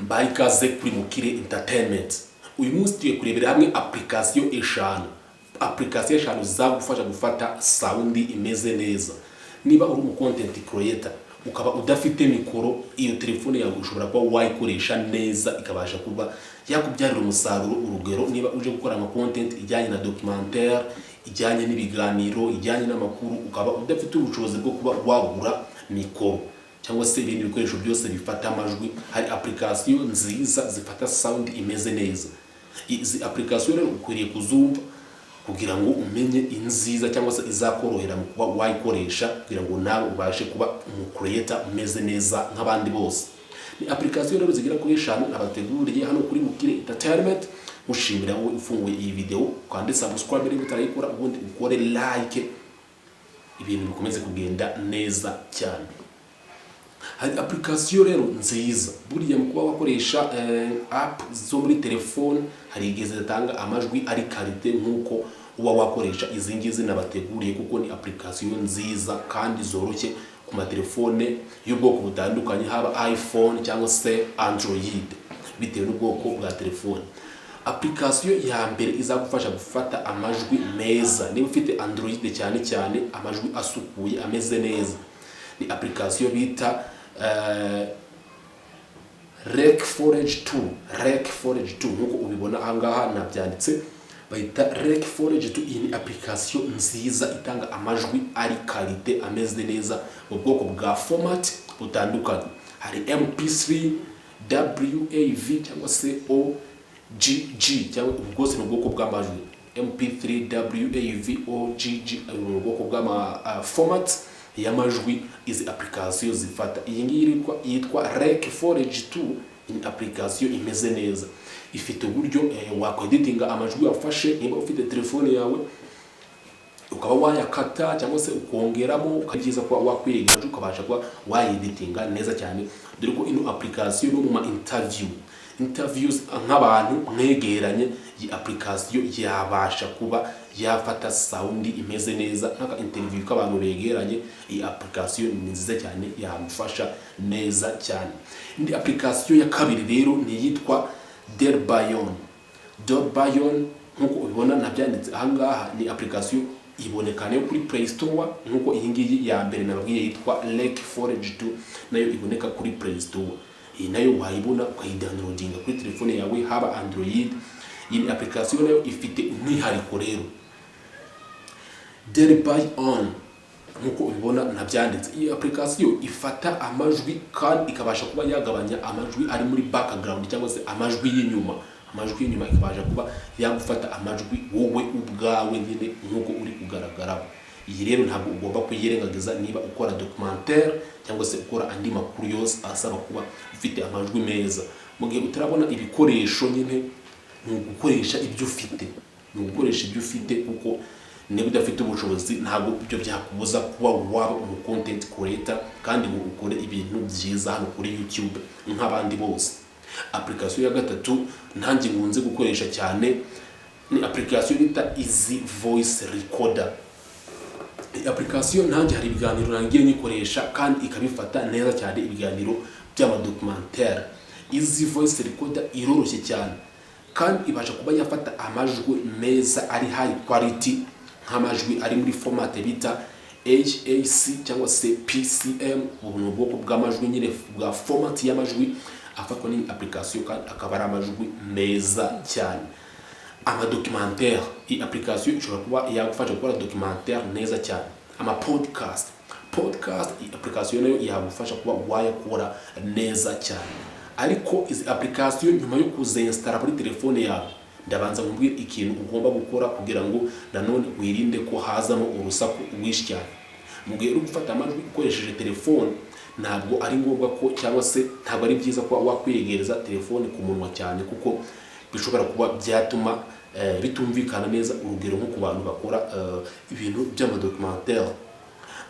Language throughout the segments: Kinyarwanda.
mbaye ikaze kuri Mukire Entertainment. Uyu munsi tugiye kurebera hamwe application eshanu zagufasha gufata sound imeze neza. Niba uri mu content creator ukaba udafite mikoro, iyo telefone yawe ushobora kuba wayikoresha neza ikabasha kuba yakubyarira umusaruro. Urugero, niba uje gukora ama content ijyanye na documentaire, ijyanye n'ibiganiro, ijyanye n'amakuru, ukaba udafite ubushobozi bwo kuba wagura mikoro cyangwa se ibindi bikoresho byose bifata amajwi, hari application nziza zifata sound imeze neza. Izi application rero ukwiriye kuzumva kugira ngo umenye inziza cyangwa se izakorohera mu kuba wayikoresha kugira ngo nawe ubashe kuba creator umeze neza nk'abandi bose. Ni application rero zigira kuri 5 abateguriye hano kuri Mukire Entertainment. Mushimira wowe ufunguye iyi video, kandi subscribe niba utarayikora, ubundi ukore like, ibintu bikomeze kugenda neza cyane. Hari application rero nziza buriya mu kuba wakoresha app zo muri telefone, hari igeze zitanga amajwi ari quality nkuko uba wakoresha izi ngizi nabateguriye, kuko ni application nziza kandi zoroshye ku matelefone y'ubwoko butandukanye, haba iPhone cyangwa se Android bitewe n'ubwoko bwa telefone. Application ya mbere izagufasha gufata amajwi meza niba ufite Android cyane cyane, amajwi asukuye ameze neza, ni application bita Rec Forage 2 nkuko ubibona ahangaha nabyanditse, bayita Rec Forage 2. Iyi ni application nziza itanga amajwi ari quality ameze neza mu bwoko bwa format butandukanye. Hari MP3, WAV cyangwa se OGG, cyangwa ubwose ni ubwoko bw'amajwi. MP3, WAV, OGG ni ubwoko bw'ama format y'amajwi izi application zifata. Iyi ngiyi yitwa Rec Forage 2. Ni application imeze neza, ifite uburyo wakweditinga amajwi wafashe. Niba ufite telefone yawe ukaba wayakata cyangwa se ukongeramo, ukagiza kwa wakwegera ukabasha kwa wayeditinga neza cyane. Dore ko ino application no mu interviews nk'abantu mwegeranye, iyi application yabasha kuba yafata sound imeze neza nk'aka interview k'abantu begeranye. Iyi application ni nziza cyane, yamufasha neza cyane. Indi application ya kabiri rero ni yitwa Delbayon nkuko ubibona nabyanditse ahangaha. Ni application ibonekane kuri Play Store nkuko iyi ngiyi ya mbere nababwiye yitwa Rec Forage 2 nayo iboneka kuri Play Store. Iyi nayo wayibona ukayidownloadinga kuri telefone yawe, haba Android. Iyi application nayo ifite umwihariko rero, Delbayon nkuko ubibona nabyanditse. Iyi application ifata amajwi kandi ikabasha kuba yagabanya amajwi ari muri background cyangwa se amajwi y'inyuma. Amajwi y'inyuma ikabasha kuba yagufata amajwi wowe ubwawe nyine nkuko uri kugaragara. Iyi rero ntabwo ugomba kuyirengagiza niba ukora documentaire cyangwa se ukora andi makuru yose asaba kuba ufite amajwi meza. Mu gihe utarabona ibikoresho nyine ni ugukoresha ibyo ufite, kuko niba udafite ubushobozi ntabwo ibyo byakubuza kuba waba umu content creator kandi ngo ukore ibintu byiza hano kuri YouTube nk'abandi bose. Application ya gatatu ntange nkunze gukoresha cyane ni application bita Easy Voice Recorder. Application ntange hari ibiganiro nangiye nyikoresha kandi ikabifata neza cyane, ibiganiro by'amadocumentaire. Easy Voice Recorder iroroshye cyane kandi ibasha kuba yafata amajwi meza ari high quality, nk'amajwi ari muri format bita HAC cyangwa se PCM. Ubu ni ubwoko bw'amajwi nyine bwa format y'amajwi afatwa ni application kandi akaba ari amajwi meza cyane. Amadocumentaire, iyi application ishobora kuba yagufasha gukora documentaire neza cyane. Ama podcast, iyi application nayo yagufasha kuba wayakora neza cyane. Ariko izi application nyuma yo kuzinstalla muri telefone yawe, ndabanza nkubwira ikintu ugomba gukora kugira ngo nanone wirinde ko hazamo urusaku rwinshi cyane. Mu gihe uri gufata amajwi ukoresheje telefone, ntabwo ari ngombwa ko cyangwa se ntabwo ari byiza ko wakwiyegereza telefone ku munwa cyane, kuko bishobora kuba byatuma bitumvikana neza. Urugero nko ku bantu bakora ibintu by'amadocumentaire.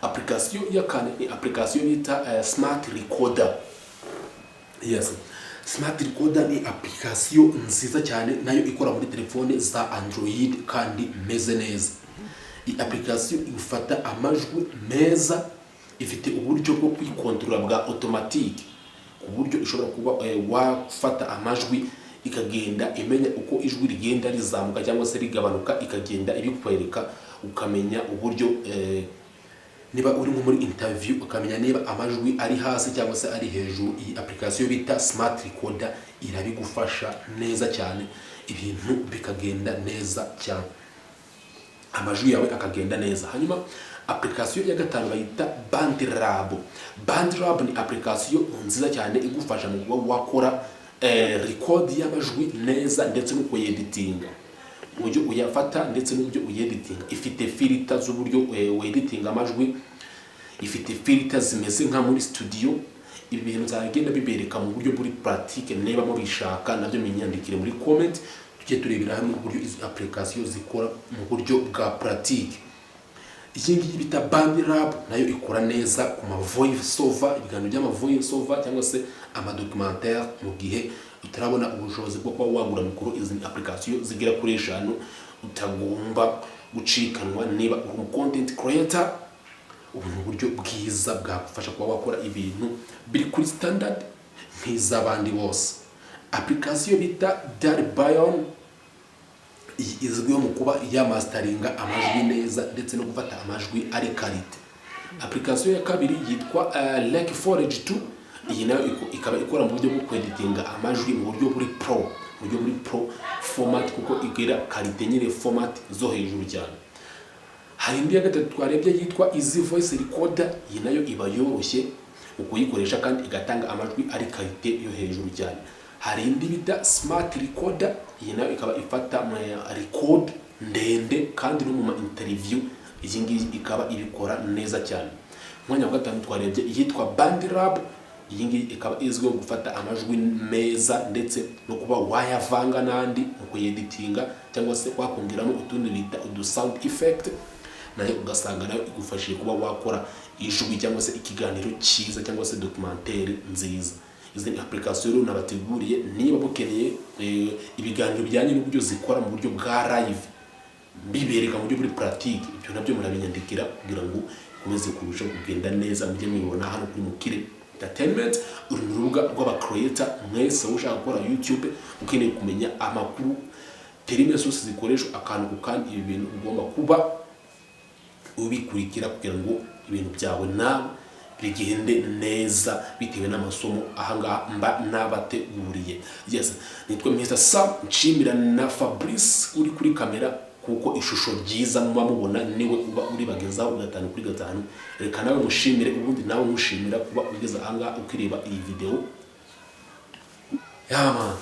Application ya kane ni application bita Smart Recorder. Yes, Smart Recorder ni application nziza cyane, nayo ikora muri telefone za Android kandi meze neza. Iyi application ifata amajwi meza, ifite uburyo bwo kwikontrola bwa automatique. ku buryo ishobora kuba wafata amajwi ikagenda imenya uko ijwi rigenda rizamuka cyangwa se rigabanuka, ikagenda ibikwereka ukamenya uburyo niba uri muri interview ukamenya niba amajwi ari hasi cyangwa se ari hejuru. Iyi application bita smart recorder irabigufasha neza cyane, ibintu bikagenda neza cyane, amajwi yawe akagenda neza. Hanyuma application ya gatanu bayita BandLab. BandLab ni application nziza cyane igufasha mu kuba wakora record y'amajwi neza ndetse no kuyeditinga, uburyo uyafata ndetse n'uburyo uyeditinga. Ifite filter z'uburyo editinga amajwi, ifite filter zimeze nka muri studio. Ibi bintu nzagenda bibereka mu buryo muri pratique, niba mubishaka nabyo menyandikire muri comment, tujye turebera hamwe uburyo izi application zikora mu buryo bwa pratique. Iyi ngiyi bita BandLab nayo ikora neza ku ma voice over, ibiganiro by'ama voice over cyangwa se ama documentaire, mu gihe utarabona ubushobozi bwo kuba wagura mikoro. Izi application zigera kuri 5 utagomba gucikanwa niba uri content creator. Ubu ni uburyo bwiza bwagufasha kuba wakora ibintu biri kuri standard nk'izabandi bose. Application bita Darbion izwiho mu kuba yamasteringa amajwi neza ndetse no gufata amajwi ari quality. Application ya kabiri yitwa Lake Forage 2. Iyi nayo ikaba ikora mu buryo bwo kweditinga amajwi mu buryo muri pro format, kuko igira quality nyine format zo hejuru cyane. Hari indi ya gatatu twarebye yitwa Easy Voice Recorder. Iyi nayo iba yoroshye ukuyikoresha kandi igatanga amajwi ari quality yo hejuru cyane. Hari indi bita Smart Recorder. Iyi nayo ikaba ifata record ndende kandi no mu interview. Iyi ngiyi ikaba ibikora neza cyane. Mwanya wa gatanu twarebye yitwa BandLab. Iyi ngiyi ikaba izwiho gufata amajwi meza ndetse no kuba wayavanga n'andi mu kuyeditinga cyangwa se wakongeramo utundi bita udu sound effect, nayo ugasanga nayo igufashije kuba wakora ijwi cyangwa se ikiganiro cyiza cyangwa se documentaire nziza. Izi application rero nabateguriye, niba mukeneye ibiganiro bijyanye n'uburyo zikora mu buryo bwa live, bibereka mu buryo muri pratique, ibyo nabyo murabinyandikira kugira ngo komeze kurushaho kugenda neza. Mujye mwibona hano kuri Mukire Entertainment, uru rubuga rw'aba creator mwese ushaka gukora YouTube, ukeneye kumenya amakuru, terime zose zikoreshwa akantu kandi ibi bintu ugomba kuba ubikurikira kugira ngo ibintu byawe nawe bigende neza bitewe n'amasomo ahangaha mba nabateguriye. Yes, nitwe Mr. Sam nshimira na Fabrice uri kuri kamera, kuko ishusho ryiza muba mubona niwe uba uri bagezaho 5/5. Reka nawe mushimire, ubundi nawe mushimira kuba ugeza ahangaha ukireba iyi video. Yama